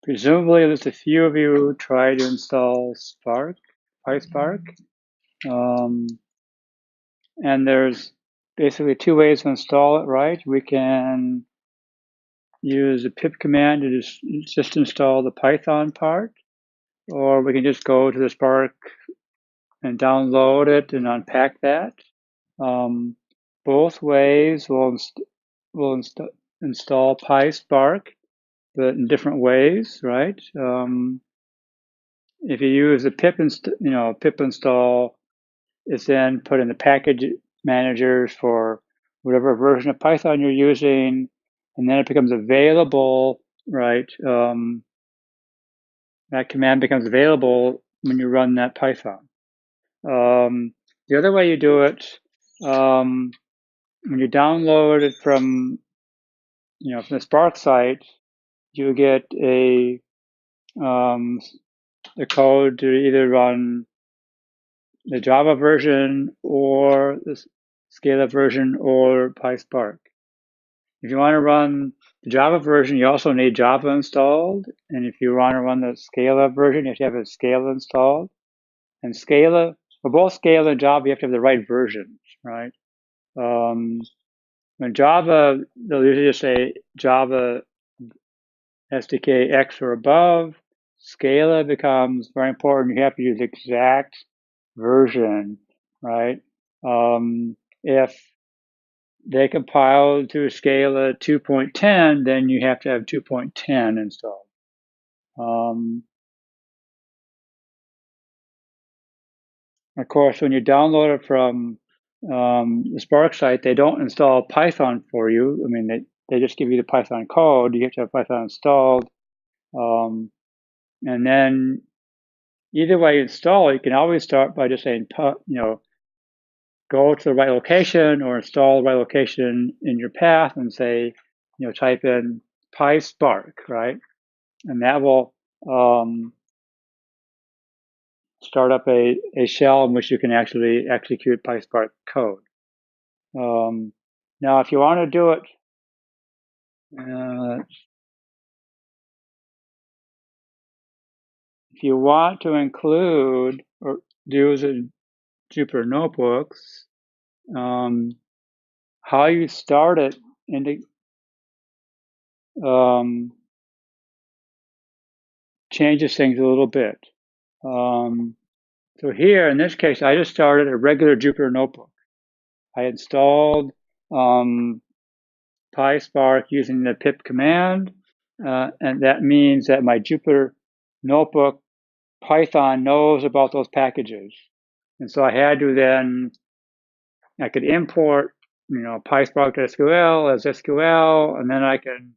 Presumably, at least a few of you try to install Spark, PySpark. And there's basically two ways to install it, right? We can use the pip command to just install the Python part, or we can just go to the Spark and download it and unpack that. Both ways will install PySpark, but in different ways, right? If you use the pip install, it's then put in the package managers for whatever version of Python you're using, and then it becomes available, right? That command becomes available when you run that Python. The other way you do it, when you download it from the Spark site, you get the code to either run the Java version or the Scala version or PySpark. If you want to run the Java version, you also need Java installed. And if you want to run the Scala version, you have to have a Scala installed. And Scala, for both Scala and Java, you have to have the right versions, right? When Java, they'll usually just say Java SDK X or above. Scala becomes very important. You have to use the exact version, right? If they compile to Scala 2.10, then you have to have 2.10 installed. Of course, when you download it from the Spark site, they don't install Python for you. I mean, they just give you the Python code. You have to have Python installed. And then either way you install, you can always start by just saying, go to the right location or install the right location in your path and say, type in PySpark, right? And that will start up a shell in which you can actually execute PySpark code. Now, if you want to do it, if you want to include or use in Jupyter notebooks, how you start it changes things a little bit. So here, in this case, I just started a regular Jupyter notebook. I installed PySpark using the pip command, and that means that my Jupyter notebook Python knows about those packages. And so I had to then, I could import, PySpark.sql as SQL, and then I can,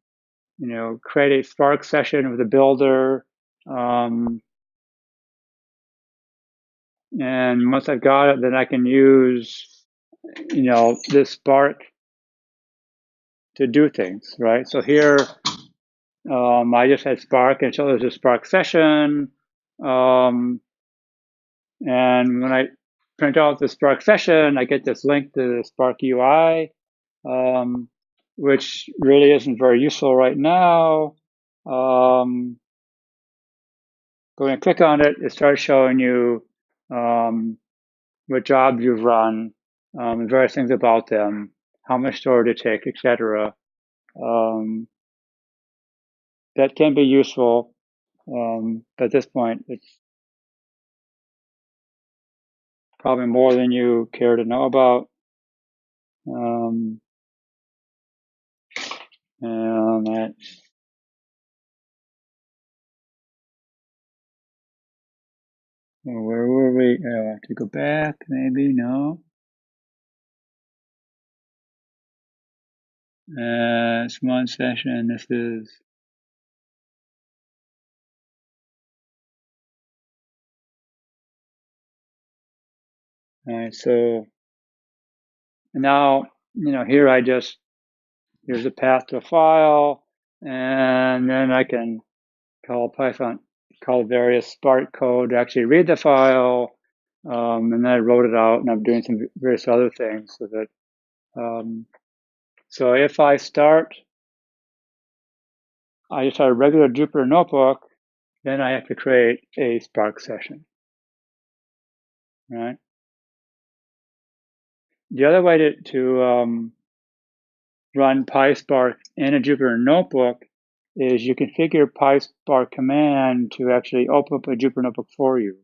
create a Spark session with the builder. And once I've got it, then I can use, this Spark to do things, right? So here, I just had Spark, and so there's a Spark session. And when I print out the Spark session, I get this link to the Spark UI, which really isn't very useful right now. Going to click on it, it starts showing you what jobs you've run, and various things about them, how much storage it takes, etc. That can be useful, but at this point, it's probably more than you care to know about. And that's where were we? I have to go back, maybe, no. It's one session, this is all right, so now, here here's a path to a file, and then I can call Python, call various Spark code to actually read the file, and then I wrote it out, and I'm doing some various other things with it. So if I start I just have a regular Jupyter notebook, then I have to create a Spark session, right? The other way to run PySpark in a Jupyter notebook is you configure PySpark command to actually open up a Jupyter notebook for you.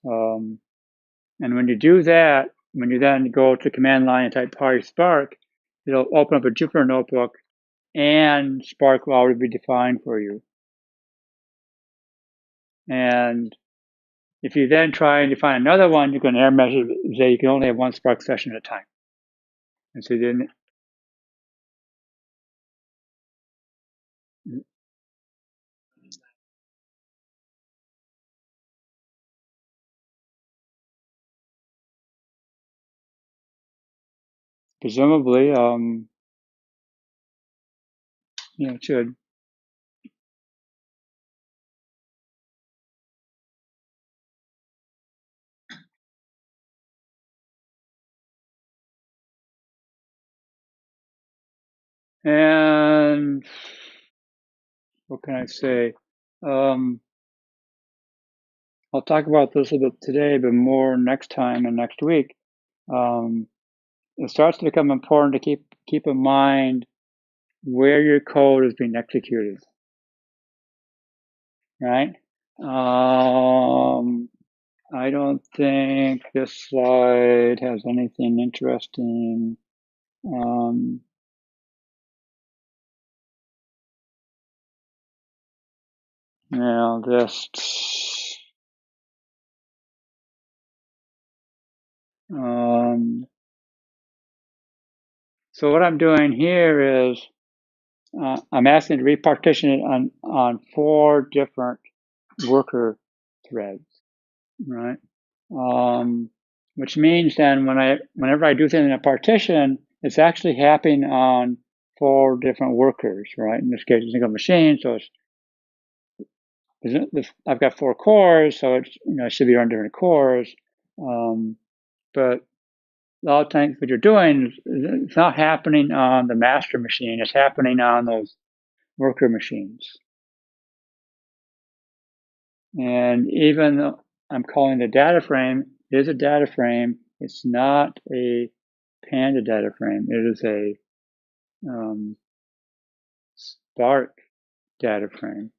And when you do that, when you then go to command line and type PySpark, it'll open up a Jupyter notebook and Spark will already be defined for you. And if you then try and define another one, you can error message say you can only have one Spark session at a time. And so then presumably, it should. And what can I say? I'll talk about this a bit today, but more next time and next week. It starts to become important to keep in mind where your code is being executed, right? I don't think this slide has anything interesting. I'll just so what I'm doing here is I'm asking to repartition it on 4 different worker threads, right? Which means then whenever I do things in a partition, it's actually happening on 4 different workers, right? In this case, it's a single machine, so I've got 4 cores, so it's it should be on different cores. But a lot of times what you're doing, it's not happening on the master machine, it's happening on those worker machines. And even though I'm calling the data frame, it is a data frame, it's not a Panda data frame. It is a Spark data frame.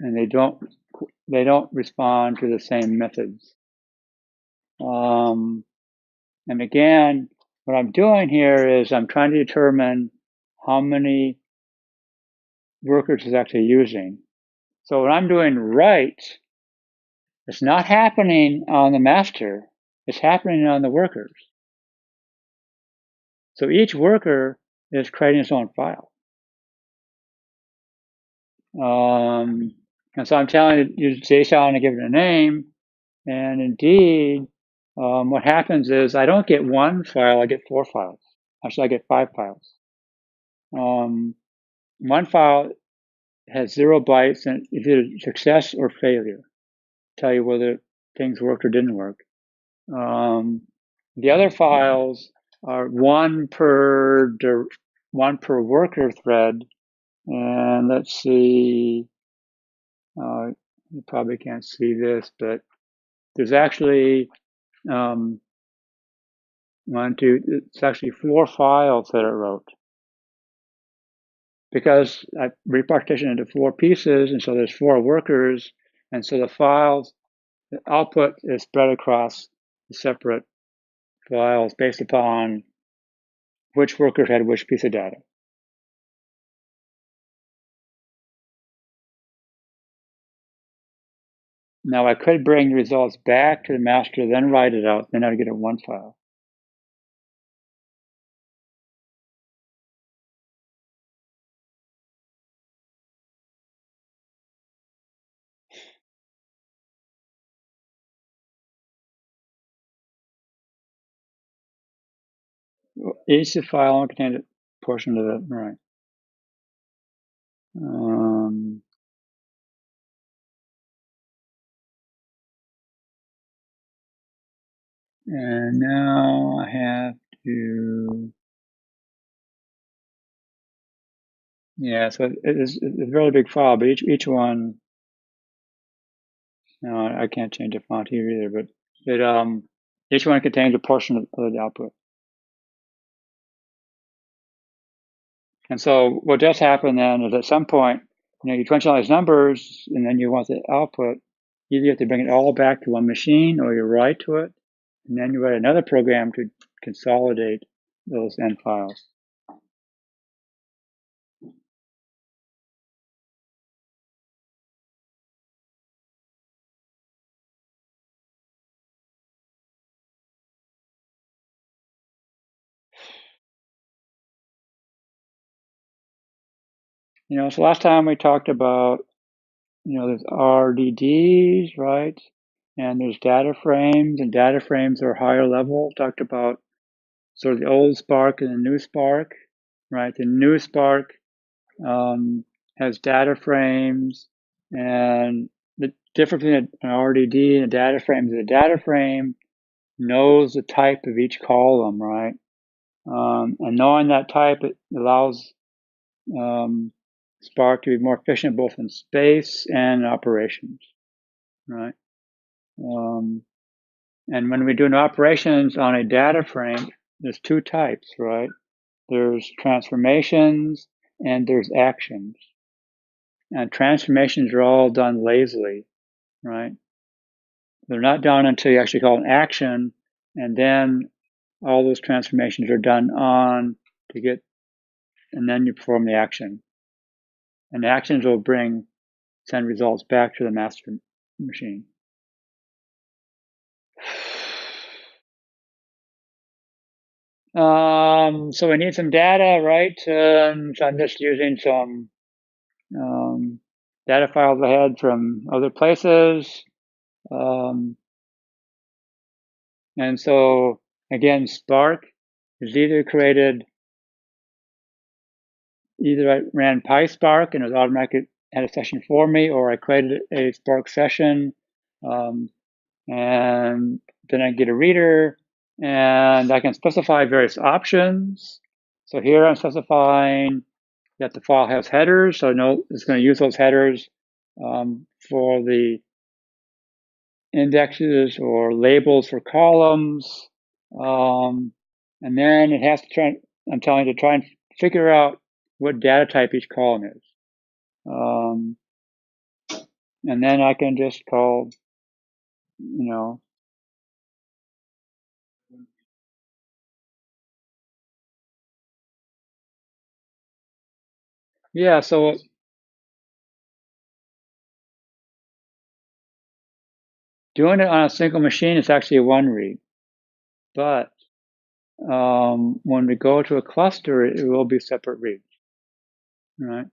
And they don't respond to the same methods. And again, what I'm doing here is I'm trying to determine how many workers it's actually using. So what I'm doing right, it's not happening on the master, it's happening on the workers. So each worker is creating its own file. And so I'm telling it use JSON and give it a name. And indeed, what happens is I don't get 1 file, I get 4 files. Actually, I get 5 files. 1 file has 0 bytes and it's either success or failure. Tell you whether things worked or didn't work. The other files are one per worker thread. And let's see, you probably can't see this, but there's actually it's actually 4 files that it wrote. Because I repartitioned into 4 pieces, and so there's 4 workers, and so the files, the output is spread across the separate files based upon which workers had which piece of data. Now I could bring the results back to the master, then write it out, then I'd get a 1 file. Each file contained a portion of it, right? And now I have to Yeah, so it's a really big file, but each one, no, I can't change the font here either, but it each one contains a portion of the output. And so what does happen then is at some point, you dimensionalize numbers and then you want the output. Either you have to bring it all back to one machine or you write to it, and then you write another program to consolidate those end files. So last time we talked about, there's RDDs, right? And there's DataFrames, and DataFrames are higher level. Talked about sort of the old Spark and the new Spark, right? The new Spark has DataFrames, and the difference between an RDD and a DataFrame is a DataFrame knows the type of each column, right? And knowing that type, it allows Spark to be more efficient both in space and operations, right? And when we do operations on a data frame, there's two types, right? There's transformations and there's actions. And transformations are all done lazily, right? They're not done until you actually call an action, and then all those transformations are done on to get, and then you perform the action. And the actions will send results back to the master machine. So we need some data, right? So I'm just using some data files I had from other places. And so again, Spark is either I ran PySpark and it was automatically had a session for me, or I created a Spark session, and then I get a reader, and I can specify various options. So here I'm specifying that the file has headers, so I know it's going to use those headers for the indexes or labels for columns, and then it has to try. I'm telling it to try and figure out what data type each column is, and then I can just call, yeah. So doing it on a single machine is actually a one read, but when we go to a cluster, it will be separate reads, right?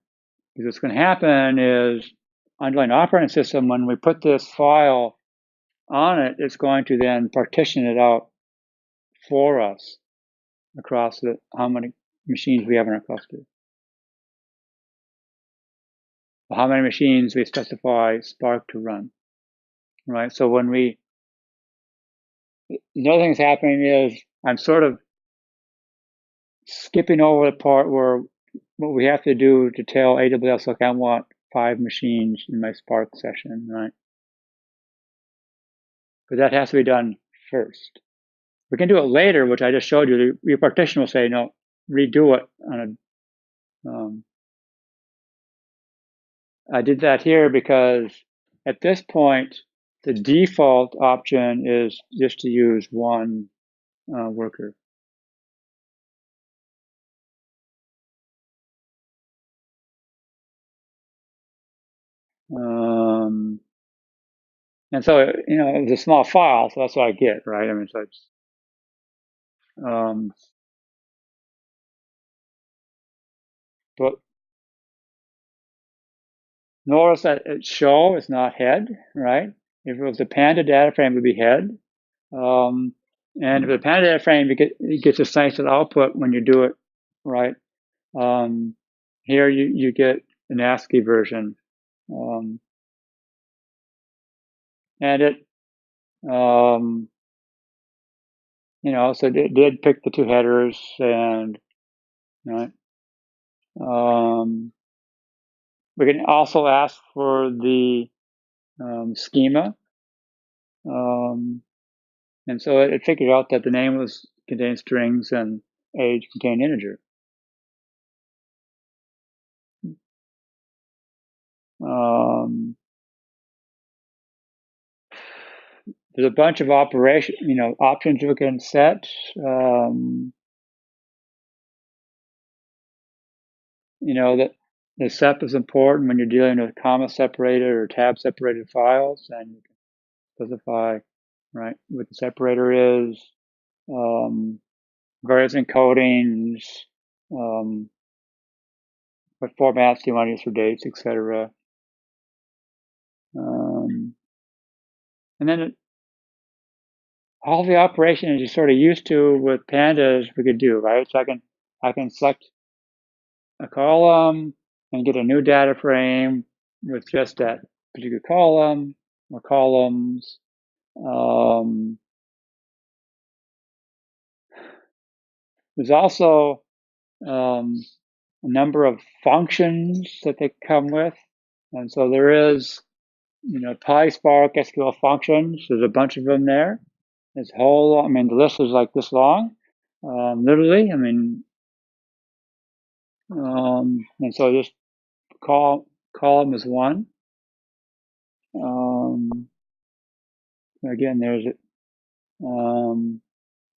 Because what's going to happen is underlying operating system, when we put this file on it, it's going to then partition it out for us across how many machines we have in our cluster. How many machines we specify Spark to run, right? So the other thing that's happening is I'm sort of skipping over the part where what we have to do to tell AWS, look, I want 5 machines in my Spark session, right? But that has to be done first. We can do it later, which I just showed you. Your partition will say, no, redo it on I did that here because at this point, the default option is just to use one worker. And so, it was a small file, so that's what I get, right? I mean, so it's, but notice that it's show, it's not head, right? If it was a panda data frame, it would be head. And if it's a panda data frame, it gets a nice output when you do it, right? Here you get an ASCII version. And it, so it did pick the two headers and, right. We can also ask for the schema. And so it figured out that the name contained strings and age contained integer. There's a bunch of options we can set. That the SEP is important when you're dealing with comma separated or tab separated files, and you can specify right what the separator is, various encodings, what formats do you want to use for dates, etc. And then all the operations you're sort of used to with pandas we could do, right? So I can select a column and get a new data frame with just that particular column or columns. There's also a number of functions that they come with. And so there is, PySpark SQL functions. There's a bunch of them there. There's the list is like this long, literally. And so just column is one. Again, there's it.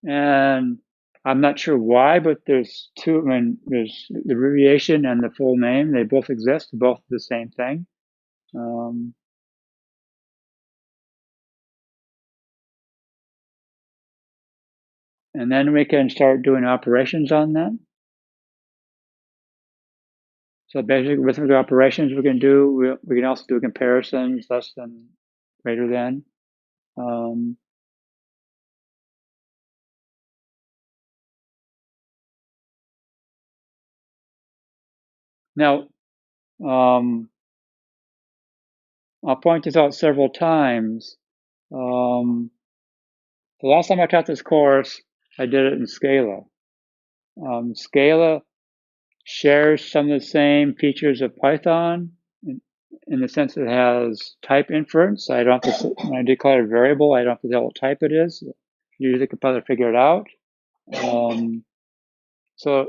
And I'm not sure why, but there's two. There's the abbreviation and the full name. They both exist, both the same thing. And then we can start doing operations on that. So basically, with the operations we can do, we can also do comparisons, less than, greater than. Now, I'll point this out several times. The last time I taught this course, I did it in Scala. Scala shares some of the same features of Python in the sense it has type inference. I don't have to, when I declare a variable, I don't have to tell what type it is. Usually the compiler figure it out. So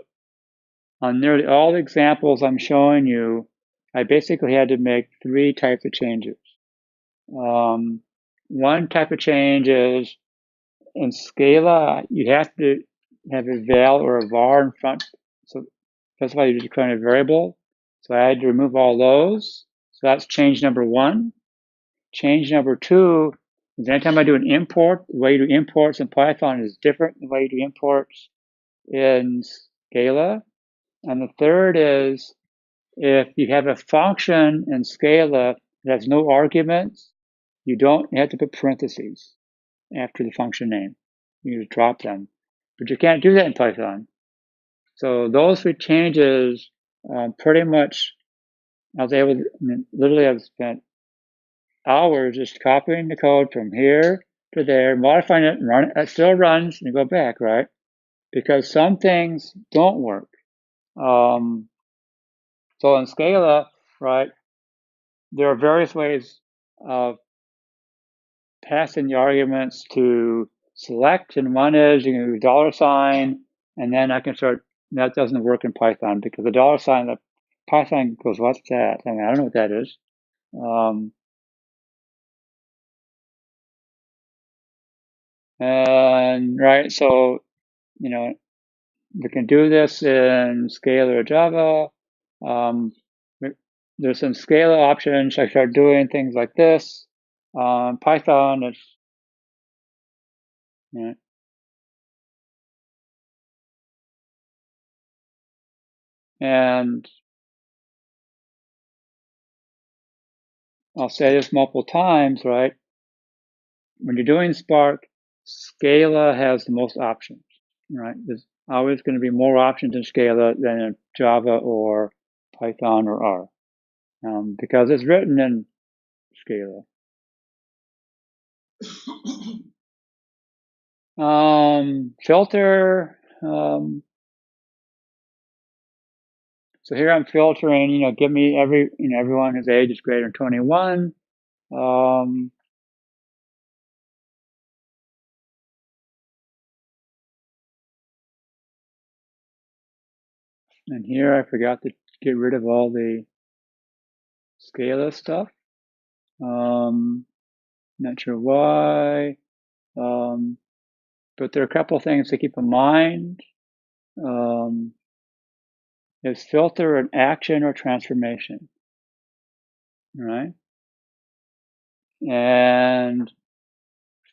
on nearly all the examples I'm showing you, I basically had to make three types of changes. One type of change is in Scala, you have to have a val or a var in front. So that's why you're declaring a variable. So I had to remove all those. So that's change number one. Change number two is anytime I do an import, the way you do imports in Python is different than the way you do imports in Scala. And the third is if you have a function in Scala that has no arguments, you don't have to put parentheses after the function name. You just drop them. But you can't do that in Python. So those three changes, pretty much, I was able to, literally I've spent hours just copying the code from here to there, modifying it, and run it. It still runs, and you go back, right? Because some things don't work. So in Scala, right, there are various ways of passing the arguments to select, and one is you can do $, and then I can start. That doesn't work in Python because the $, the Python goes, what's that? I don't know what that is. And right, so we can do this in Scala or Java. There's some Scala options. I start doing things like this. Python, it's and I'll say this multiple times, right? When you're doing Spark, Scala has the most options, right? There's always going to be more options in Scala than in Java or Python or R, because it's written in Scala. Filter. So here I'm filtering, give me everyone whose age is greater than 21. And here I forgot to get rid of all the Scala stuff. Not sure why. But there are a couple of things to keep in mind. Is filter an action or transformation? Right? And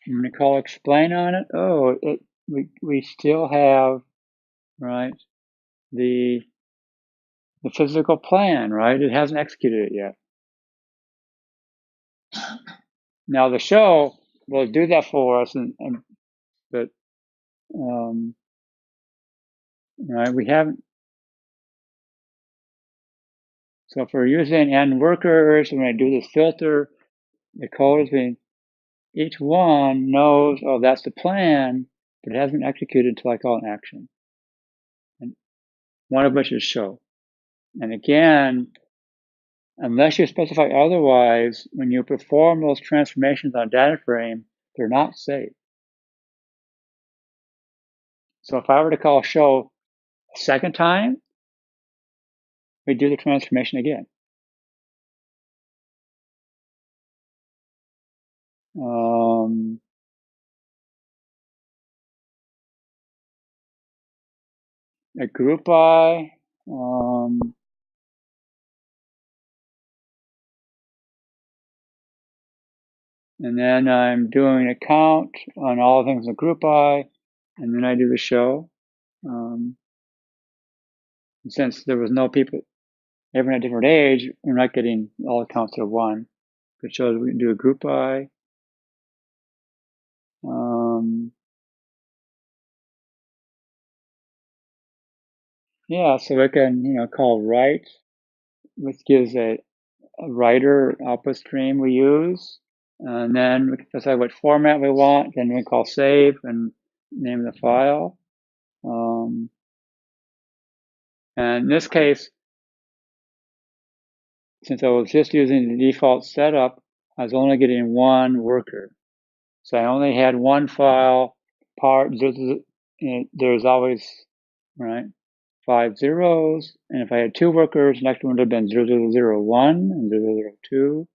I'm going to call explain on it. Oh, we still have, right, the physical plan, right? It hasn't executed it yet. Now the show will do that for us, but right, we haven't. So if we're using n workers, when I do this filter, the code is being, each one knows, oh, that's the plan, but it hasn't executed until I call an action. And one of which is show. And again, unless you specify otherwise, when you perform those transformations on a data frame, they're not saved. So if I were to call show a second time, we do the transformation again. A group by, and then I'm doing a count on all the things in the group by, and then I do the show. Since there was no people, everyone at a different age, we're not getting all the counts at one. It shows we can do a group by. Yeah, so we can, call write, which gives a writer output stream we use. And then we can decide what format we want. Then we call save and name the file. And in this case, since I was just using the default setup, I was only getting one worker. So I only had one file part. There's always, right, 5 zeros. And if I had two workers, the next one would have been 0001 and 002.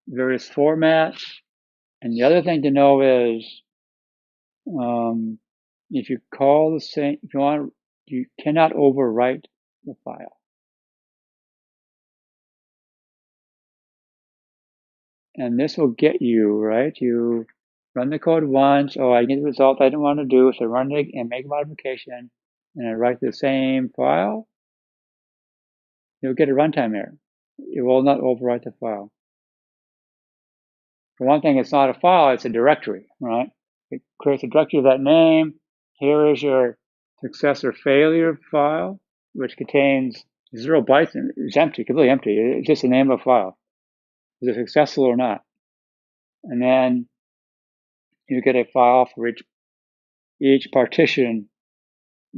Various formats. And the other thing to know is, if you call the same, if you want, you cannot overwrite the file. And this will get you, right? You run the code once. Oh, I get the result I didn't want to do, so run it and make a modification, and I write the same file. You'll get a runtime error. It will not overwrite the file. For one thing, it's not a file, it's a directory, right? It creates a directory of that name. Here is your success or failure file, which contains 0 bytes, and it's empty, completely empty. It's just the name of a file. Is it successful or not? And then you get a file for each partition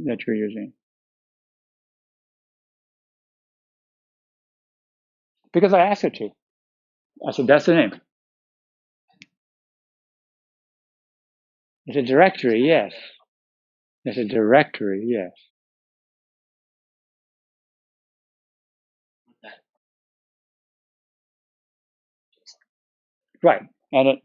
that you're using. Because I asked it to. I said, that's the name. It's a directory, yes. It's a directory, yes. Right. And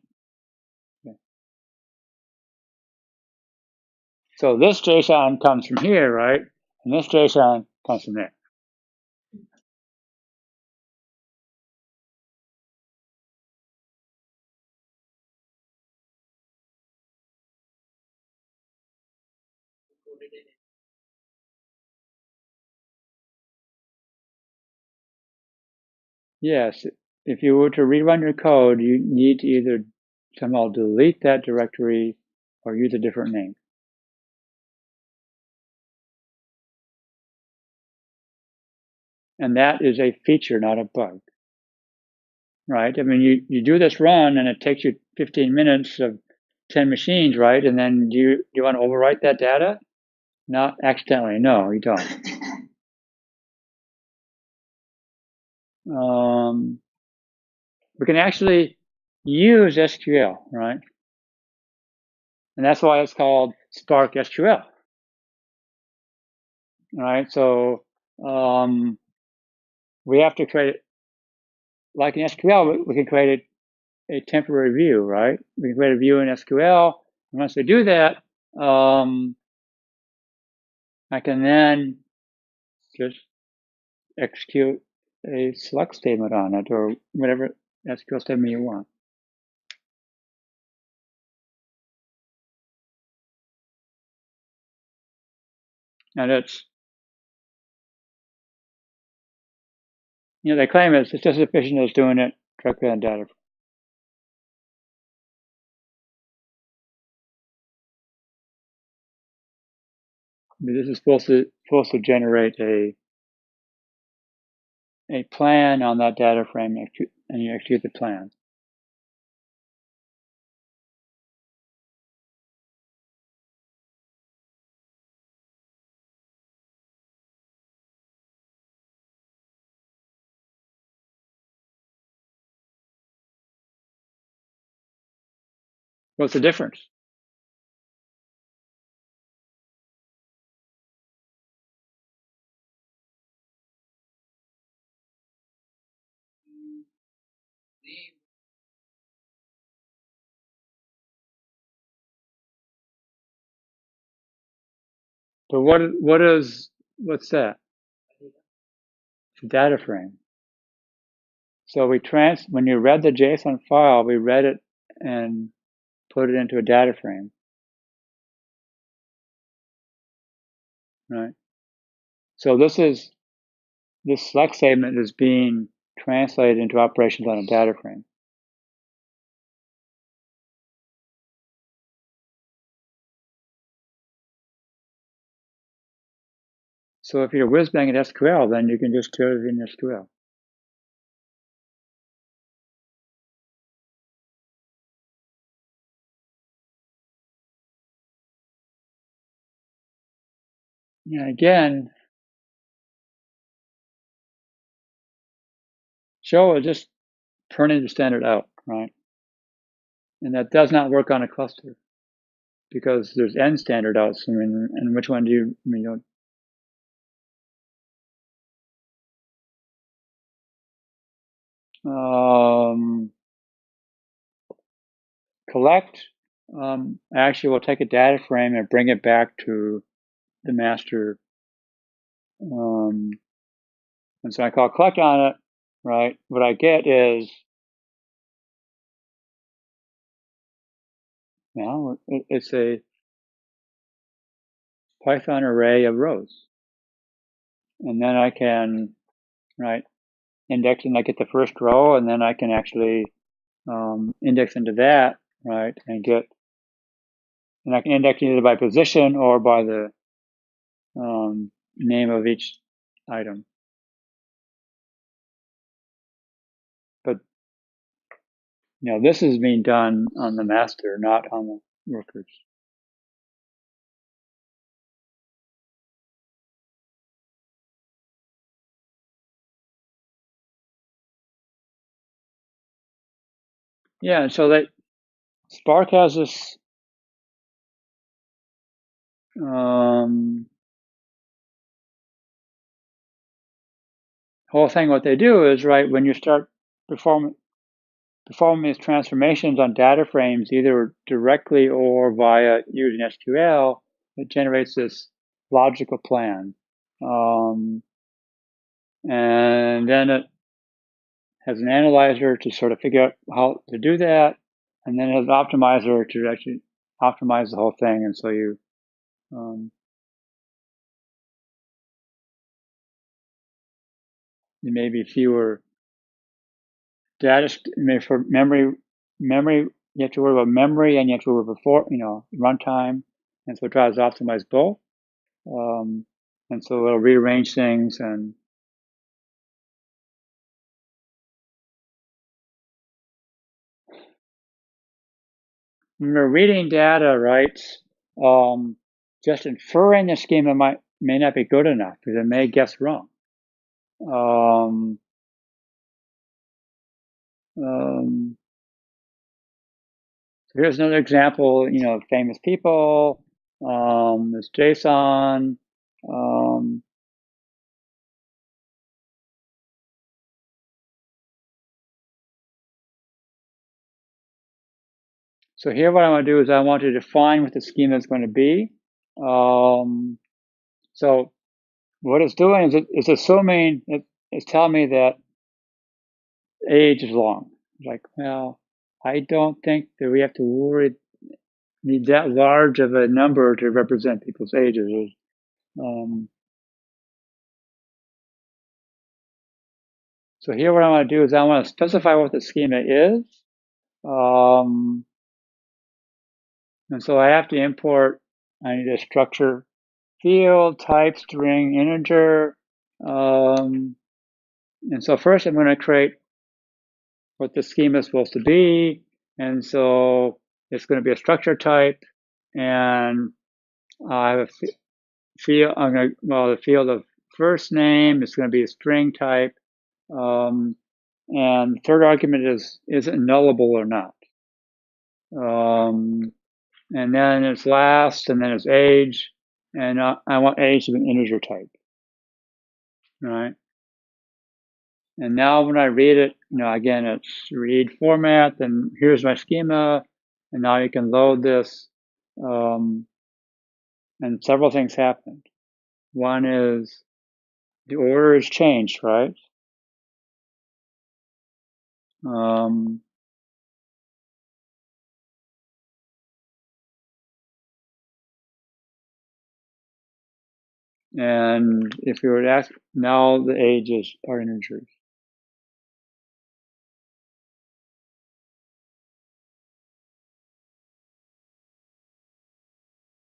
so this JSON comes from here, right? And this JSON comes from there. Yes. If you were to rerun your code, you need to either somehow delete that directory or use a different name. And that is a feature, not a bug. Right? I mean, you do this run and it takes you 15 minutes of 10 machines, right? And then do you want to overwrite that data? Not accidentally. No, you don't. We can actually use SQL, right? And that's why it's called Spark SQL, right? So we have to create, like in SQL, we can create a temporary view, right? We can create a view in SQL. And once we do that, I can then just execute a select statement on it or whatever SQL statement you want. And it's, they claim it's just as efficient as doing it directly on DataFrames. This is supposed to generate a plan on that data frame, and you execute the plan. What's the difference? But what's that? It's a data frame. So when you read the JSON file, we read it and put it into a data frame, right? So this select statement is being translated into operations on a data frame. So if you're whiz-bang at SQL, then you can just do it in SQL. And again, show is just turning the standard out, right? And that does not work on a cluster because there's n standard outs. And which one do you collect? Actually, we'll take a data frame and bring it back to the master. And so I call collect on it, right? What I get is, it's a Python array of rows. And then I can, right, index, and I get the first row, and then I can actually index into that, right, and I can index either by position or by the name of each item. But this is being done on the master, not on the workers. Yeah, so that Spark has this whole thing. What they do is, right, when you start performing these transformations on data frames, either directly or via using SQL, it generates this logical plan. And then it has an analyzer to sort of figure out how to do that. And then it has an optimizer to actually optimize the whole thing. And so you may be fewer data for memory. You have to worry about memory, and you have to worry about runtime. And so it tries to optimize both. And so it'll rearrange things and when we're reading data, right, just inferring the schema may not be good enough because it may guess wrong. So here's another example, of famous people. There's JSON. So here what I want to do is I want to define what the schema is going to be. So what it's doing is it's assuming, it's telling me that age is long. Like, well, I don't think that we have to need that large of a number to represent people's ages. So here what I want to do is I want to specify what the schema is. And so I have to import, I need a structure field, type, string, integer. And so first I'm going to create what the schema is supposed to be. And so it's going to be a structure type. And I have a field, the field of first name is going to be a string type. And the third argument is it nullable or not? And then it's last, and then it's age, and I want age to be an integer type, right? And now when I read it, again, it's read format, and here's my schema, and now you can load this, and several things happened. One is the order has changed, right? And if you were to ask, now the ages are integers.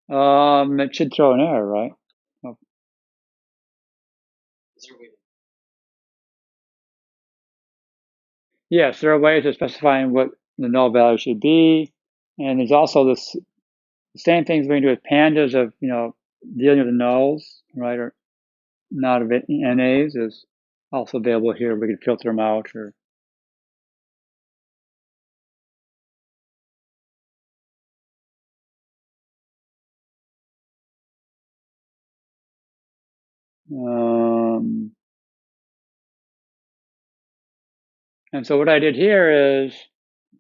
It should throw an error, right? Oh. Yes, there are ways of specifying what the null value should be. And there's also the same things we can do with pandas of, dealing with the nulls, right, or not of NAs is also available here. We can filter them out or. And so what I did here is,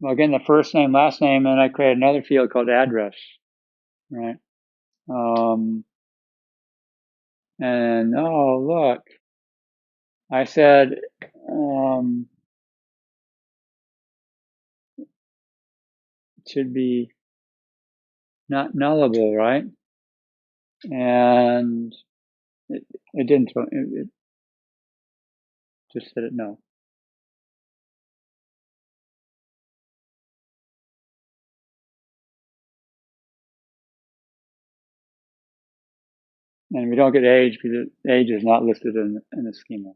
well, again, the first name, last name, and I created another field called address, right? And oh, look, I said, it should be not nullable, right? And it didn't, it just said it no. And we don't get age because age is not listed in the schema.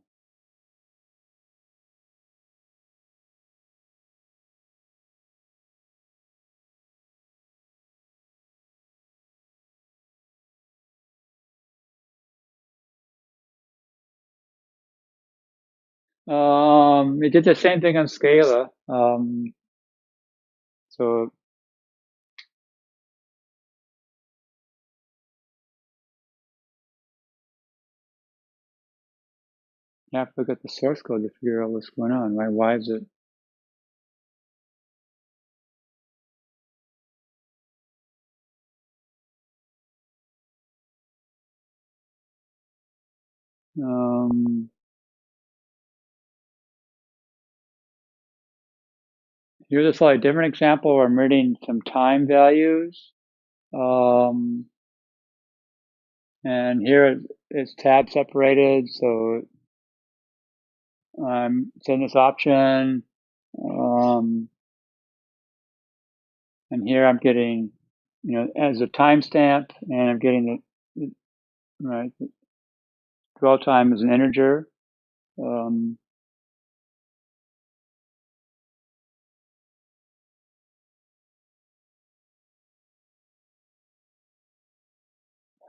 It did the same thing on Scala. So you have to look at the source code to figure out what's going on, right? Why is it? Here's a slightly different example where I'm reading some time values. And here it's tab separated, so I'm setting this option. And here I'm getting, as a timestamp, and I'm getting the right, the dwell time is an integer.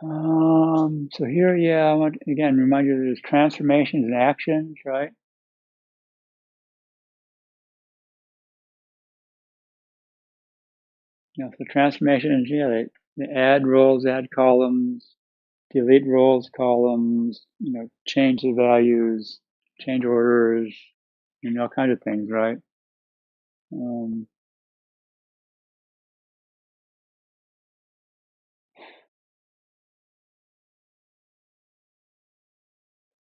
So here, yeah, I want to again remind you there's transformations and actions, right? So transformations, yeah, they add rows, add columns, delete rows, columns, change the values, change orders, all kinds of things, right?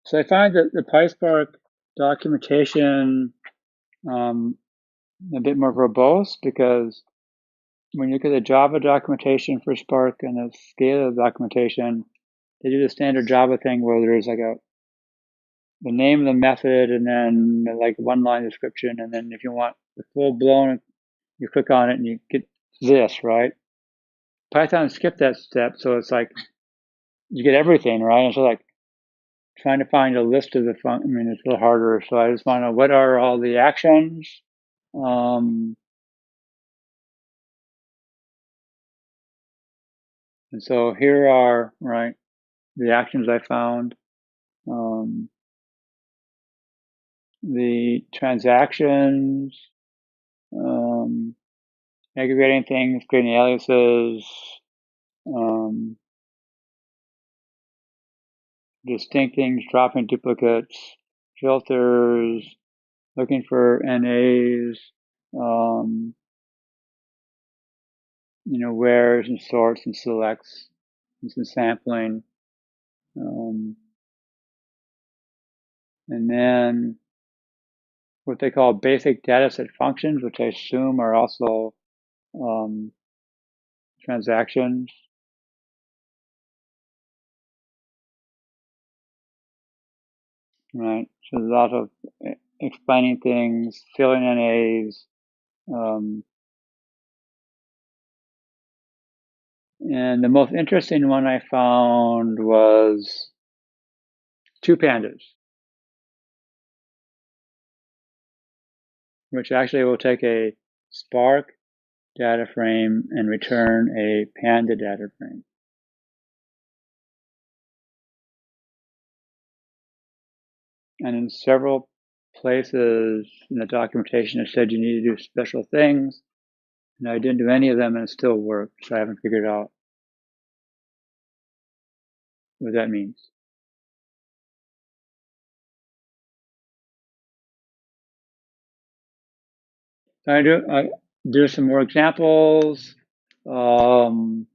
So I find that the PySpark documentation a bit more verbose, because when you look at the Java documentation for Spark and the Scala documentation, they do the standard Java thing where there's like the name of the method and then like one line description, and then if you want the full blown, you click on it and you get this, right? Python skipped that step, so it's like you get everything, right? And so like trying to find a list of the it's a little harder. So I just want to know what are all the actions. And so here are, right, the actions I found. The transactions, aggregating things, creating aliases, distinct things, dropping duplicates, filters, looking for NAs, wheres and sorts and selects, and some sampling. And then what they call basic dataset functions, which I assume are also transactions. Right, so there's a lot of explaining things, filling NAs, and the most interesting one I found was two pandas, which actually will take a Spark data frame and return a panda data frame. And in several places in the documentation, it said you need to do special things, and I didn't do any of them, and it still worked. So I haven't figured out what that means. I do some more examples. And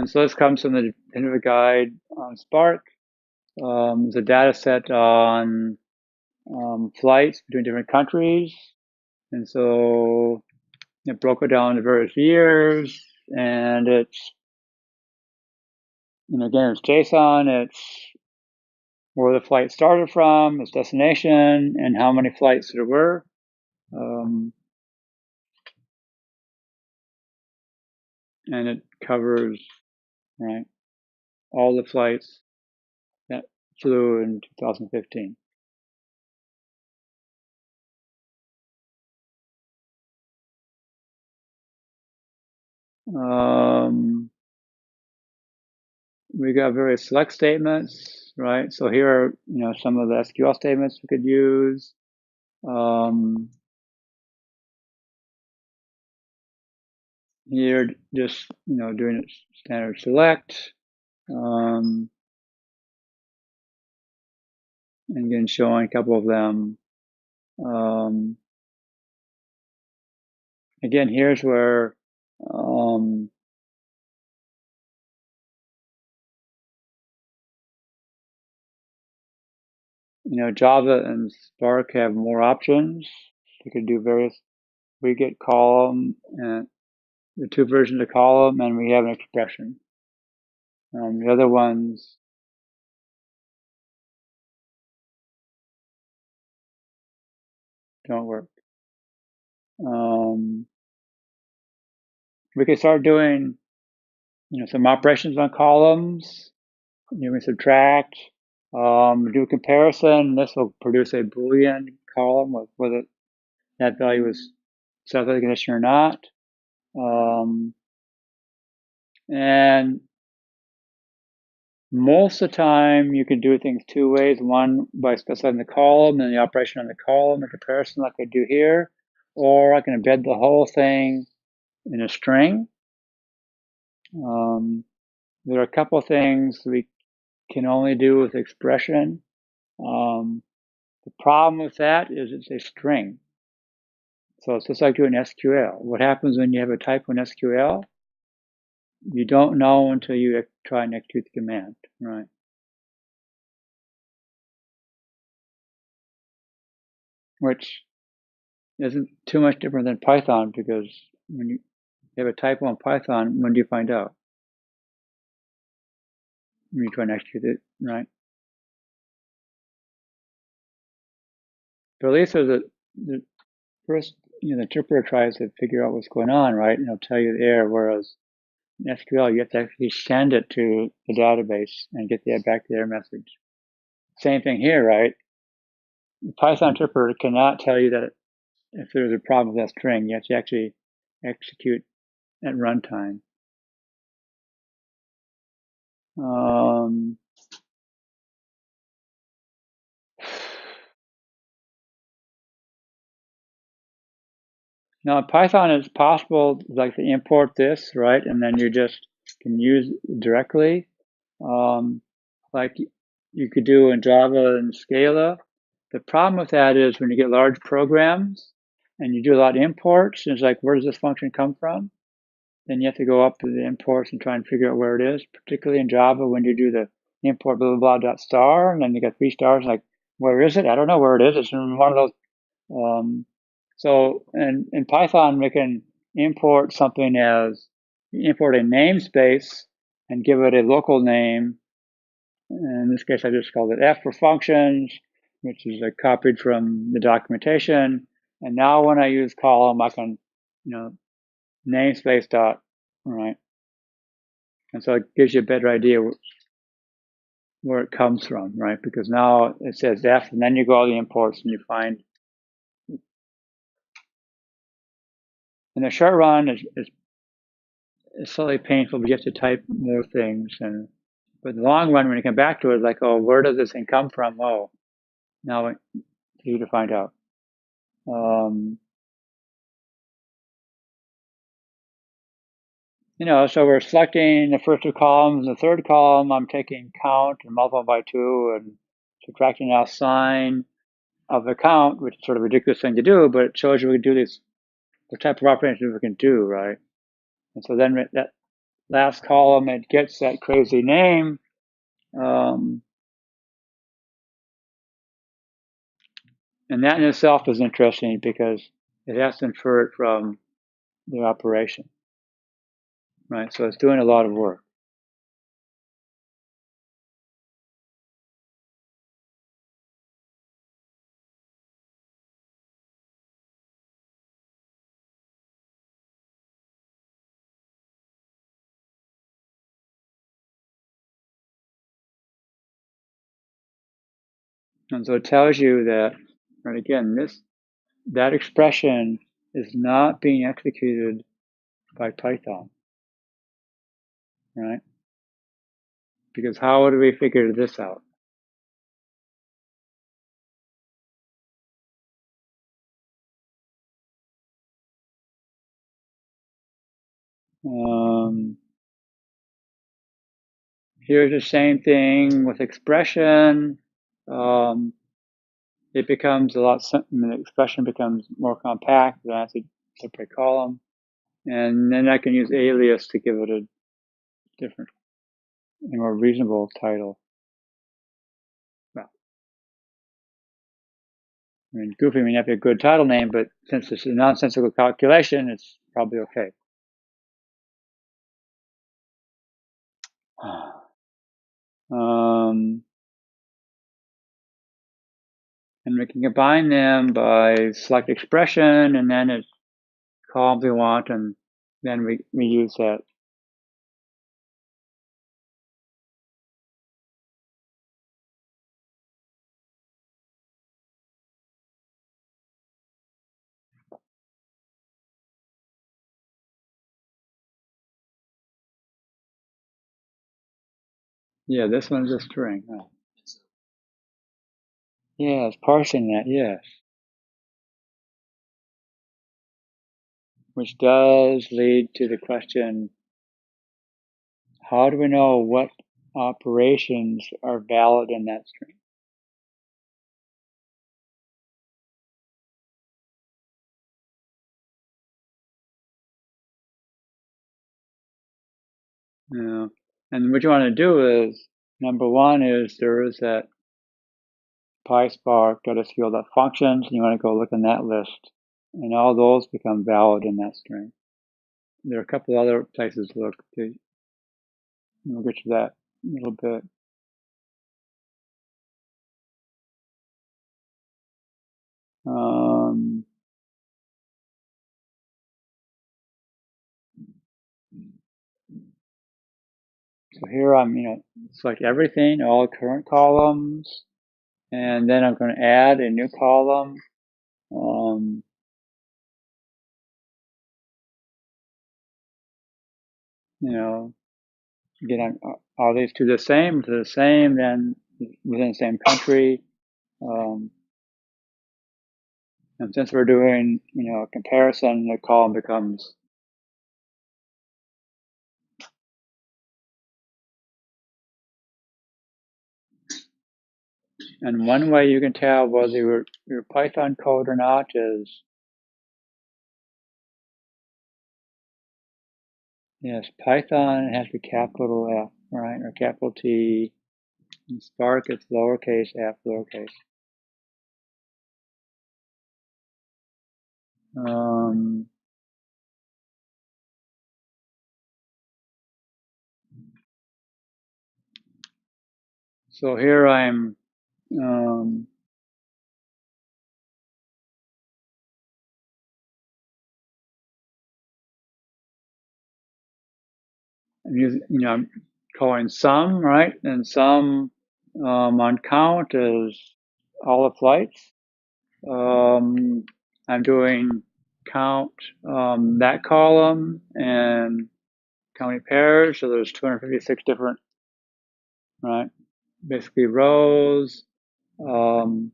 so this comes from the definitive guide on Spark. There's a data set on flights between different countries. And so it broke it down into various years. And it's, again, it's JSON. It's where the flight started from, its destination, and how many flights there were. And it covers, right, all the flights that flew in 2015. We got various select statements, right? So here are, some of the SQL statements we could use. Here, just, doing a standard select. And again, showing a couple of them. Again, here's where Java and Spark have more options. You could do various, we get column and the two versions of column, and we have an expression. The other ones don't work. We could start doing, some operations on columns. You can subtract, do a comparison. This will produce a Boolean column with whether that value is satisfies the condition or not. And Most of the time, you can do things two ways. One, by specifying the column and the operation on the column in comparison like I do here, or I can embed the whole thing in a string. There are a couple of things we can only do with expression. The problem with that is it's a string. So it's just like doing SQL. What happens when you have a typo in SQL? You don't know until you try and execute the command, right? Which isn't too much different than Python, because when you have a typo in Python, when do you find out? When you try and execute it, right? But at least the first, the interpreter tries to figure out what's going on, right? And it'll tell you the error, whereas in SQL, you have to actually send it to the database and get back the error message. Same thing here, right? The Python interpreter cannot tell you that if there's a problem with that string, you have to actually execute at runtime. Now in Python, it's possible like to import this, right? And then you just can use it directly. Like you could do in Java and Scala. The problem with that is when you get large programs and you do a lot of imports, it's like, where does this function come from? Then you have to go up to the imports and try and figure out where it is, particularly in Java when you do the import blah, blah, blah, dot star, and then you got 3 stars, like, where is it? I don't know where it is. It's in one of those. So in Python, we can import something as, import a namespace and give it a local name. In this case, I just called it F for functions, which is copied from the documentation. And now when I use column, I can, namespace dot, right? And so it gives you a better idea where it comes from, right? Because now it says F, and then you go all the imports and you find. In the short run, it's slightly painful, but you have to type more things. But in the long run, when you come back to it, like, oh, where does this thing come from? Oh, now it's easy to find out. So we're selecting the first 2 columns. The third column, I'm taking count and multiplying by 2 and subtracting out sign of the count, which is sort of a ridiculous thing to do, but it shows you we can do this, the type of operations we can do, right? And so then that last column, it gets that crazy name. And that in itself is interesting because it has to infer it from the operation, right? So it's doing a lot of work. And so it tells you that, right, again, that expression is not being executed by Python, right? Because how would we figure this out? Here's the same thing with expression. It becomes a lot, the expression becomes more compact, then I have to separate column. And then I can use alias to give it a different, a more reasonable title. Well, I mean, Goofy may not be a good title name, but since it's a nonsensical calculation, it's probably okay. And we can combine them by select expression, and then it's columns we want, and then we use that. Yeah, this one's a string. Right. Yeah, it's parsing that, yes. Which does lead to the question, how do we know what operations are valid in that string? Yeah. And what you want to do is, number one is there is that PySpark.sql.functions, and you want to go look in that list, and all those become valid in that string. There are a couple other places to look. We'll get to that in a little bit. So here I'm, select everything, all current columns, and then I'm going to add a new column. Again, are these two the same? If they're the same, then within the same country. And since we're doing, a comparison, the column becomes. And one way you can tell whether your Python code or not is, yes, Python has a capital F, right, or capital T, and Spark is lowercase f, lowercase. So here I'm using, I'm calling sum, right? And sum on count is all the flights. I'm doing count that column and how many pairs. So there's 256 different, right? Basically rows. And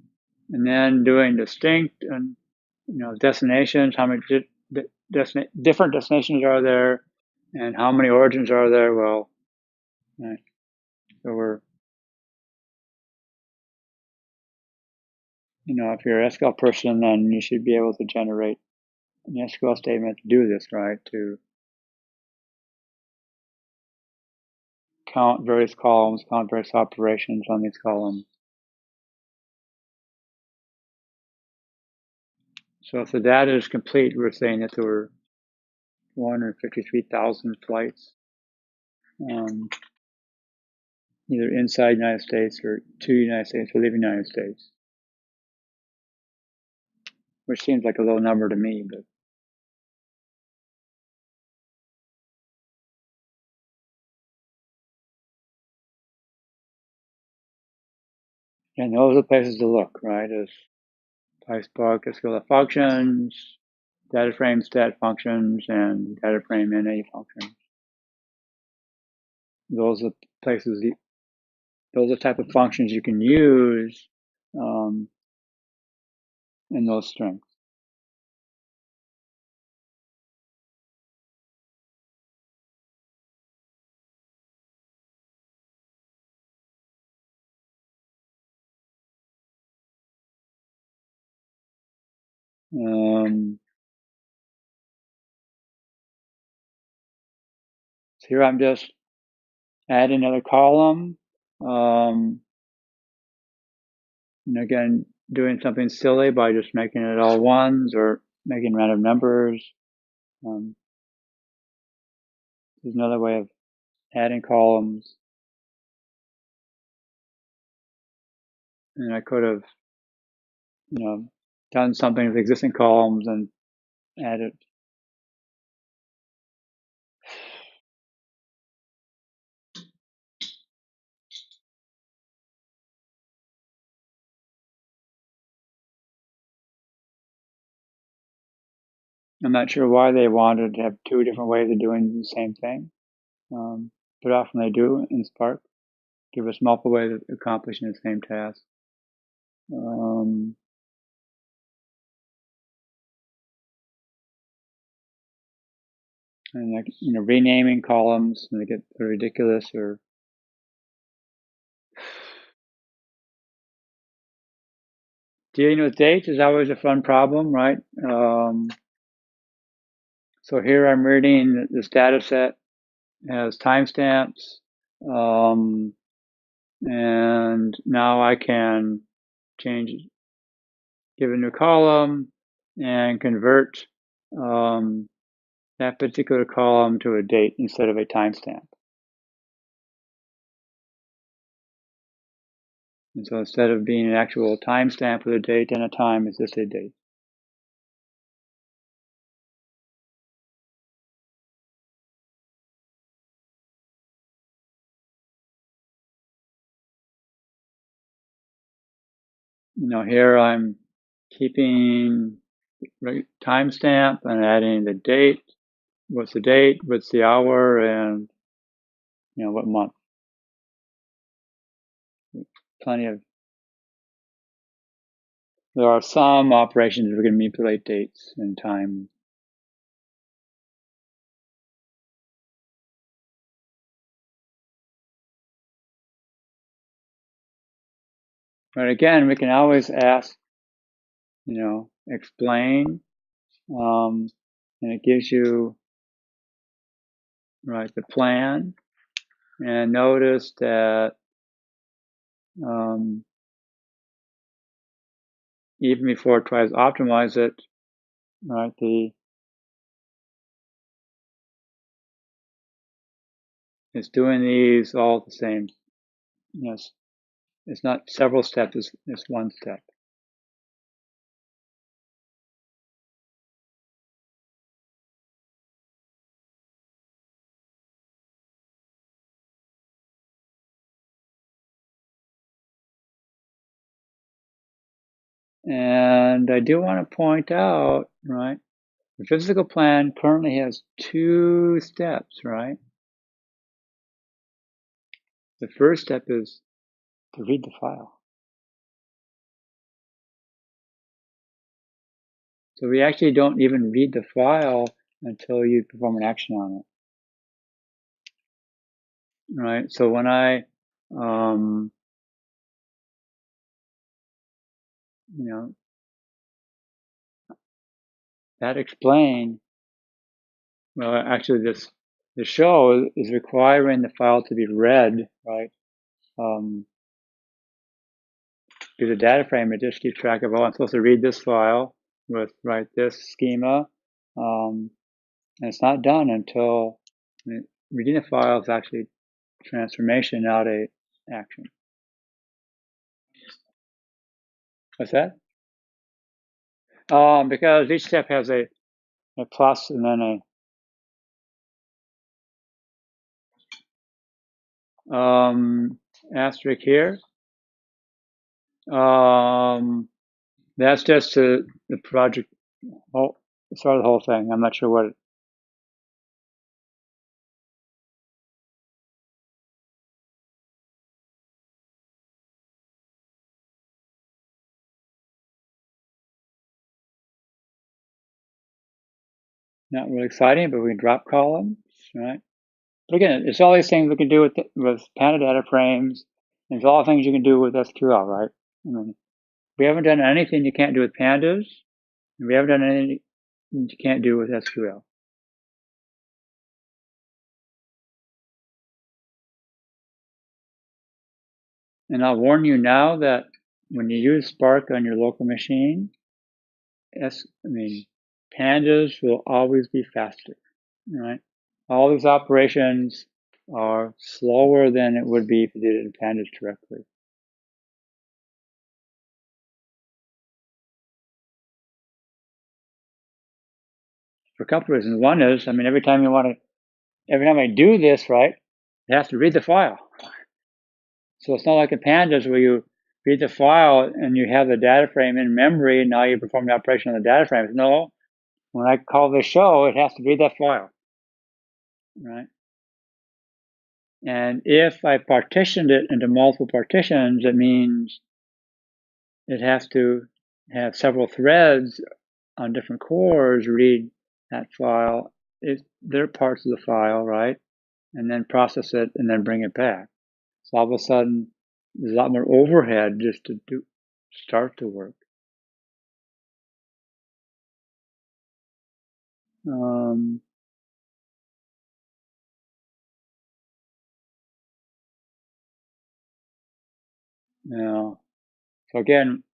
then doing distinct and destinations. How many different destinations are there, and how many origins are there? Well, right. So we're, if you're an SQL person, then you should be able to generate an SQL statement to do this, right? To count various columns, count various operations on these columns. So if the data is complete, we're saying that there were 153,000 flights, either inside the United States or to the United States or leaving the United States, which seems like a low number to me, but. And those are the places to look, right? Is PySpark Scala functions, DataFrames stat functions, and DataFrame NA functions. Those are places. Those are the type of functions you can use in those strings. So here I'm just adding another column. And again, doing something silly by just making it all ones or making random numbers. There's another way of adding columns. And I could have, done something with existing columns and added. I'm not sure why they wanted to have two different ways of doing the same thing, but often they do in Spark. give us multiple ways of accomplishing the same task. And like, renaming columns when they get ridiculous, or dealing with dates is always a fun problem, right? So here I'm reading this data set has timestamps, and now I can change, give a new column, and convert that particular column to a date instead of a timestamp. And so instead of being an actual timestamp with a date and a time, it's just a date. Here I'm keeping timestamp and adding the date. What's the date? What's the hour? And what month? Plenty of. There are some operations that are going to manipulate dates and time. But again, we can always ask, explain, and it gives you, the plan. And notice that even before it tries to optimize it, it's doing these all the same. Yes, it's not several steps, it's one step. And I do want to point out, the physical plan currently has 2 steps, right? The first step is to read the file. So we actually don't even read the file until you perform an action on it, right? So when I, that explain, well, actually the show is requiring the file to be read, right? Because the data frame, it just keeps track of, I'm supposed to read this file with, this schema. And it's not done until reading the file is actually transformation, not a action. What's that? Because each step has a plus and then a asterisk here. That's just the project. Oh, sort of the whole thing. I'm not sure what. Not really exciting, but we can drop columns, right? But again, it's all these things we can do with Panda data frames, and it's all things you can do with SQL, right? I mean, we haven't done anything you can't do with pandas, and we haven't done anything you can't do with SQL. And I'll warn you now that when you use Spark on your local machine, pandas will always be faster, right? All these operations are slower than it would be if you did it in pandas directly. For a couple of reasons. One is, every time I do this, it has to read the file. So it's not like in pandas where you read the file and you have the data frame in memory and now you perform the operation on the data frame. No, when I call this show, it has to read that file, right? And if I partitioned it into multiple partitions, it means it has to have several threads on different cores read that file. They're parts of the file, right? And then process it and then bring it back. So all of a sudden, there's a lot more overhead just to start the work. Now, so again,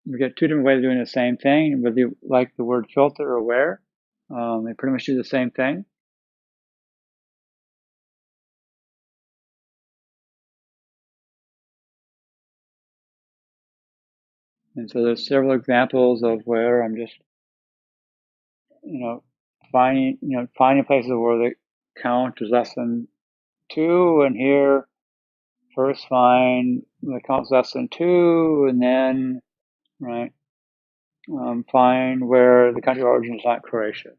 we get two different ways of doing the same thing, whether you like the word filter or where. They pretty much do the same thing. And so there's several examples of where I'm just, finding places where the count is less than 2, and here first find the count is less than 2, and then, right, find where the country of origin is not Croatia.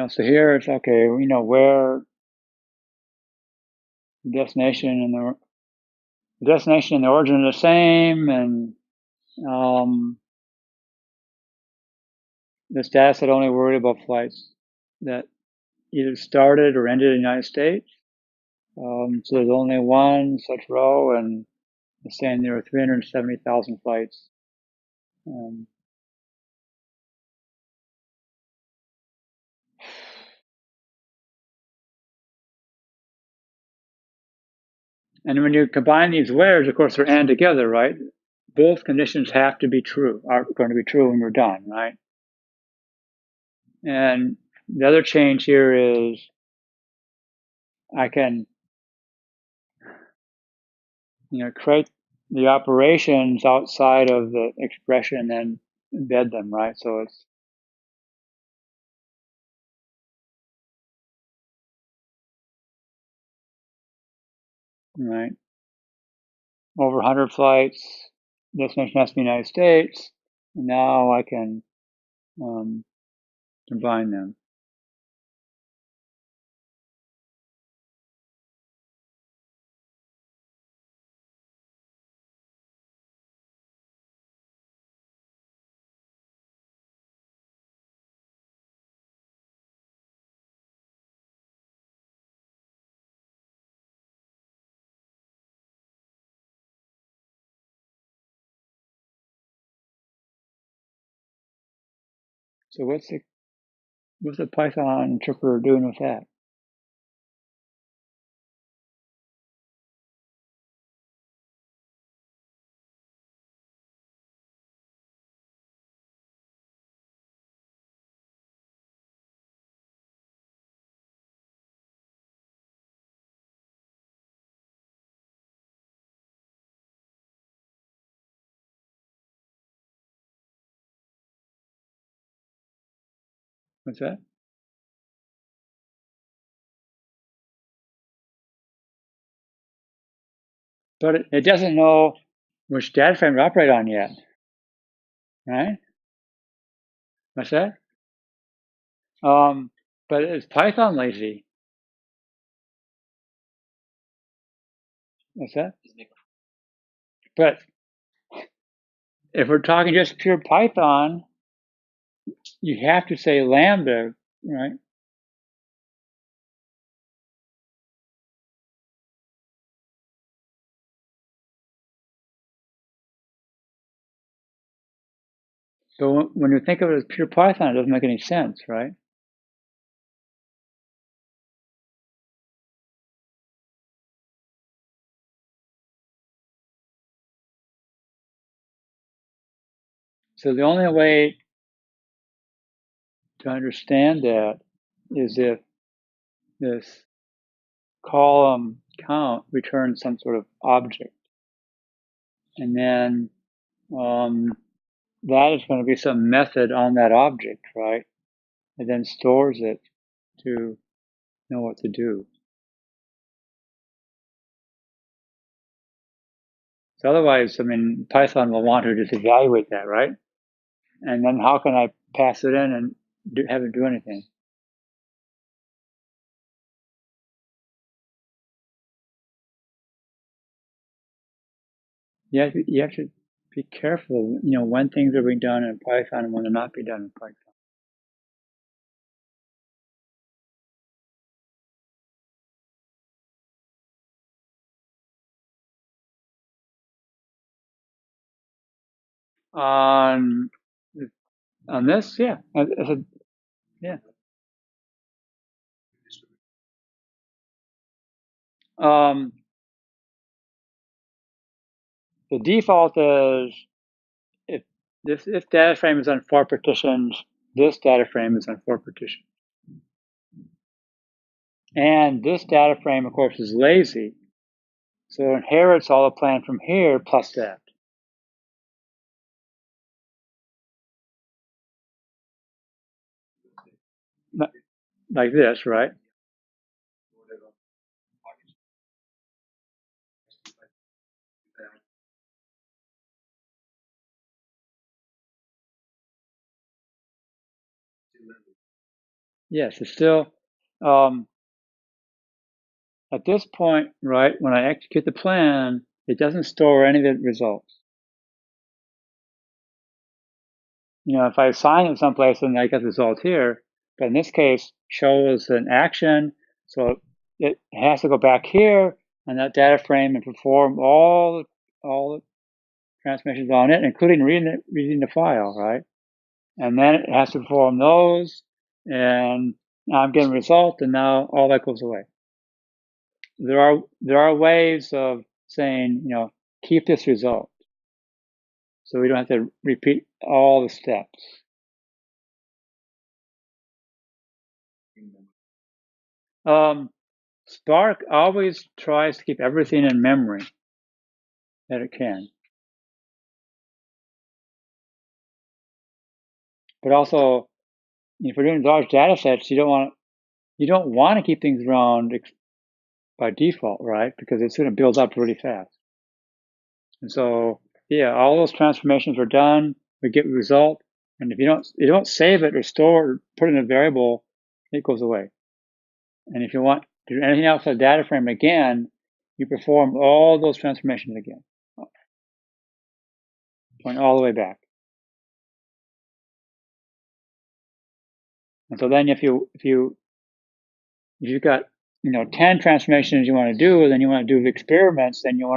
So here it's okay, where the destination and the origin are the same, and this dataset only worried about flights that either started or ended in the United States. So there's only one such row, and it's saying there are 370,000 flights. And when you combine these wheres, of course, they're and together, right? Both conditions have to be true, are going to be true when we're done, right? And the other change here is I can, create the operations outside of the expression and then embed them, right? So it's right over 100 flights. Destination has to be United States. And now I can combine them. So what's the Python interpreter doing with that? What's that? But it doesn't know which data frame to operate on yet, right? What's that? But it's Python lazy. What's that? But if we're talking just pure Python, you have to say lambda, right? So when you think of it as pure Python, it doesn't make any sense, right? So the only way to understand that is if this column count returns some sort of object. and then that is going to be some method on that object, right? And then stores it to know what to do. So otherwise, I mean, Python will want to just evaluate that, right? And then how can I pass it in and have it do anything? You have to be careful, when things are being done in Python and when they're not being done in Python. On this, yeah, yeah. The default is if data frame is on 4 partitions, this data frame is on 4 partitions. And this data frame, of course, is lazy, so it inherits all the plan from here plus that. Like this, right? Yes, it's still, at this point, right, when I execute the plan, it doesn't store any of the results. If I assign it someplace, then I get the result here. But in this case, shows an action, so it has to go back here on that data frame and perform all the transformations on it, including reading the file, right? And then it has to perform those, and now I'm getting a result, and now all that goes away. There are ways of saying, keep this result, so we don't have to repeat all the steps. Spark always tries to keep everything in memory that it can. But also, if we're doing large data sets, you don't want to keep things around by default, right? Because it's going to build up really fast. And so, yeah, all those transformations are done. We get the result, and if you don't save it or store it or put it in a variable, it goes away. And if you want to do anything else with a data frame again, you perform all those transformations again, going all the way back. And so then if you've got 10 transformations you want to do, then you want to do experiments, then you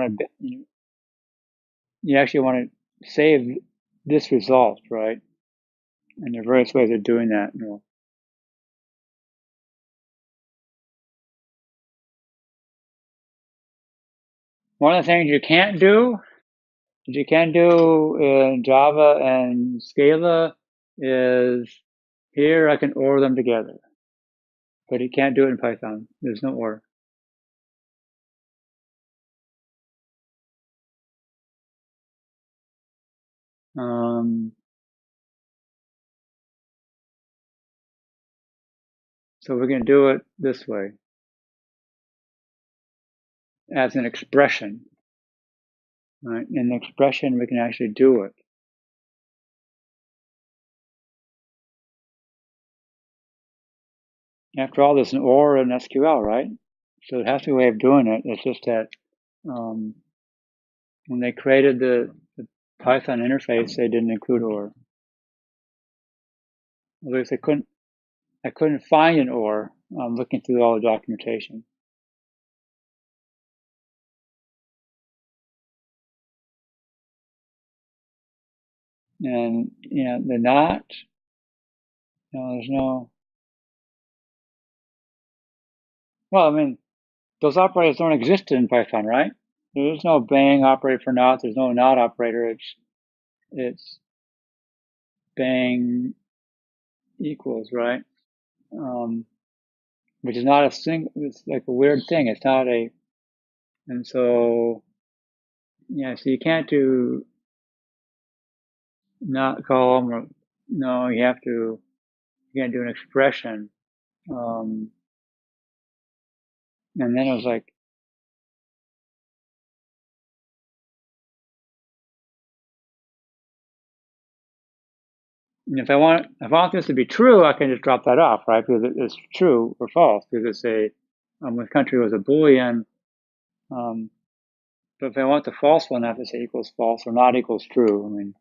actually want to save this result, right? And there are various ways of doing that. One of the things you can't do in Java and Scala is here I can OR them together, but you can't do it in Python. There's no OR. So we're going to do it this way, as an expression. Right? In the expression, we can actually do it. After all, there's an OR in SQL, right? So it has to be a way of doing it. It's just that when they created the Python interface, they didn't include OR. At least I couldn't find an OR looking through all the documentation. And the not, there's no. Well, I mean, those operators don't exist in Python, right? There's no bang operator for not. There's no not operator. It's bang equals, right? Which is not a thing. It's like a weird thing. It's not a, and so yeah, so you can't do not column or no, you can't do an expression. And then it was like, if I want this to be true, I can just drop that off, right? Because it's true or false, because it's a, with country was a Boolean. But if I want the false one, I have to say equals false or not equals true. I mean,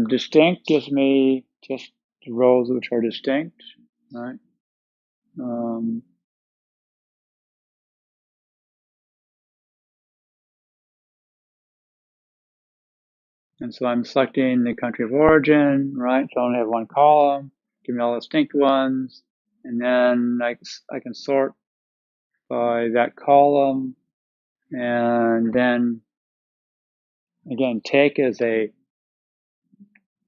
distinct gives me just the rows which are distinct, right? And so I'm selecting the country of origin, right? So I only have one column, give me all the distinct ones, and then I can sort by that column, and then again, take is a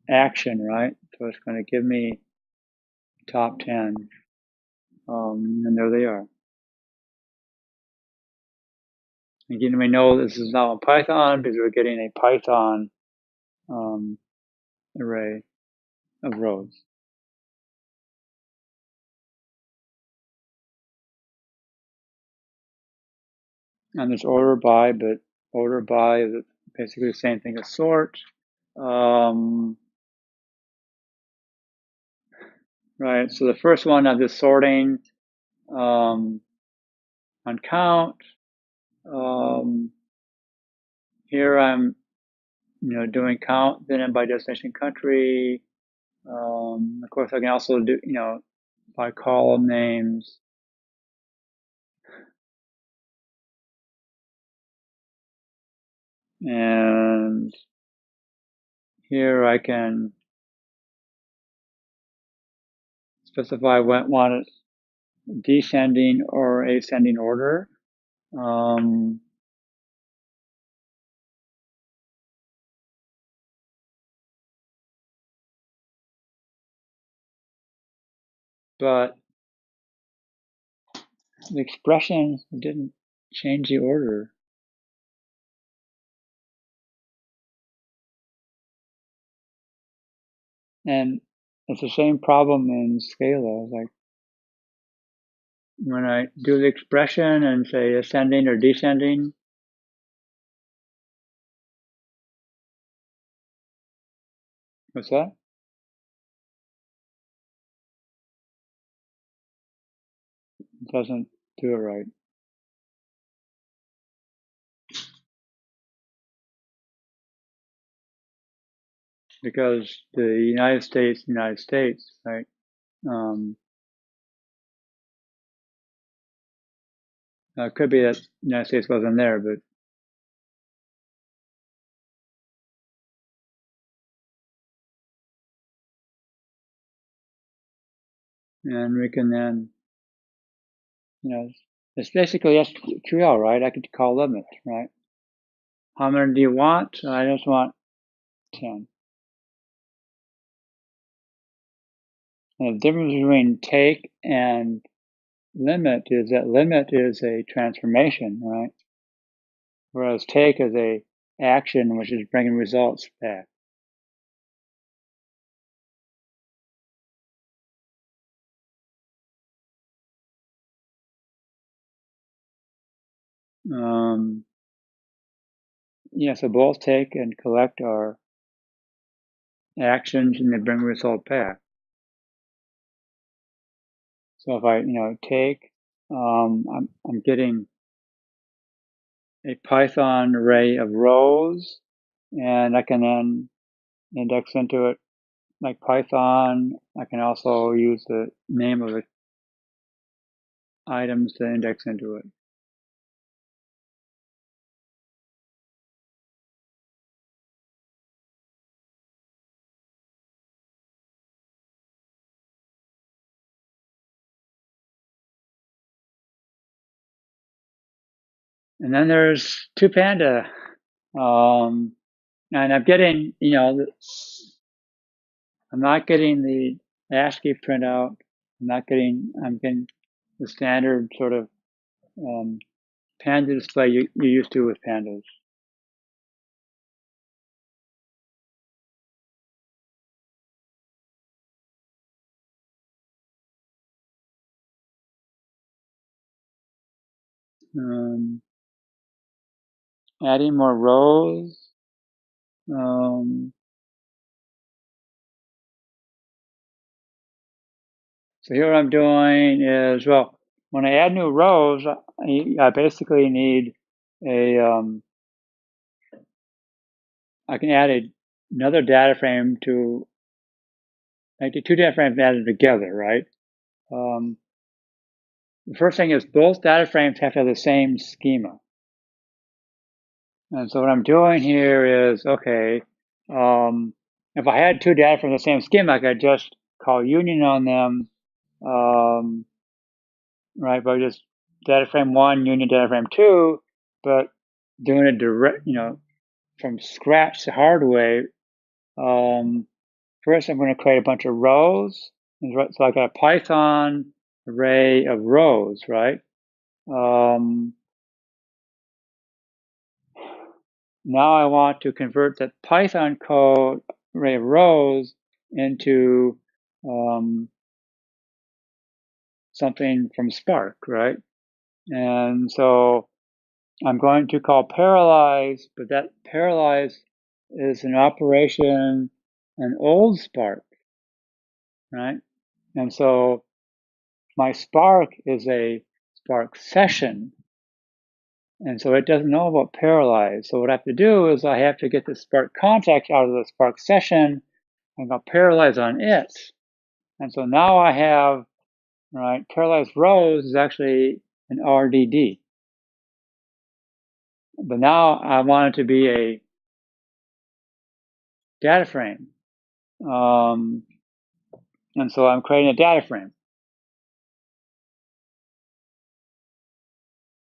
action, right? So it's going to give me top 10, and there they are. Again, we know this is now in Python because we're getting a Python array of rows. And there's order by, but order by is basically the same thing as sort. Right, so the first one of this sorting on count. Here I'm, doing count, then by destination country. Of course, I can also do, by column names. And here I can specify what want it descending or ascending order. But the expression didn't change the order. And it's the same problem in Scala. Like when I do the expression and say ascending or descending, what's that? It doesn't do it right. Because the United States, right? It could be that the United States wasn't there, but and we can then, it's basically SQL, right? I could call limit, right? How many do you want? I just want 10. And the difference between take and limit is that limit is a transformation, right? Whereas take is a action which is bringing results back. So both take and collect are actions and they bring a result back. So if I, take, I'm getting a Python array of rows, and I can then index into it like Python. I can also use the name of the items to index into it. And then there's 2Panda. And I'm getting, I'm not getting the ASCII printout. I'm getting the standard sort of Panda display you're used to with pandas. Adding more rows. So here what I'm doing is, well, when I add new rows, I basically need I can add another data frame to, like the two data frames added together, right? The first thing is both data frames have to have the same schema. And so what I'm doing here is, okay, if I had two data from the same schema, I could just call union on them, right? By just data frame 1, union data frame 2, but doing it direct, from scratch the hard way. First, I'm going to create a bunch of rows. So I got a Python array of rows, right? Now I want to convert that Python code array of rows into something from Spark, right? And so I'm going to call parallelize, but that parallelize is an operation in old Spark, right? And so my Spark is a Spark session, and so it doesn't know about parallelize. So what I have to do is I have to get the Spark context out of the Spark session and go parallelize on it. And so now I have, right, parallelized rows is actually an RDD. But now I want it to be a data frame. And so I'm creating a data frame.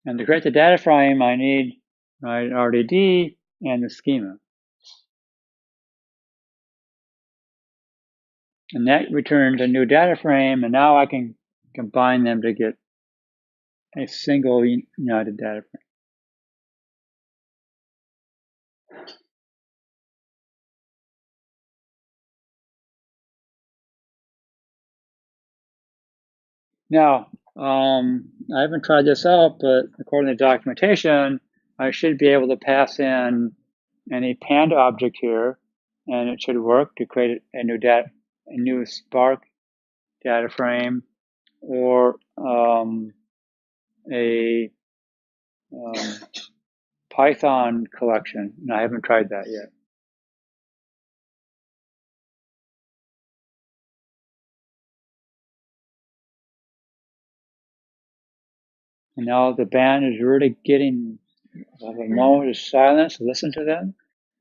And to create the data frame, I need, right, RDD and the schema. And that returns a new data frame, and now I can combine them to get a single united data frame. Now, I haven't tried this out, but according to the documentation, I should be able to pass in any Panda object here, and it should work to create a new Spark data frame, or a Python collection. And I haven't tried that yet. And now the band is really getting a moment of silence. Listen to them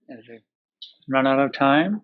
as they run out of time.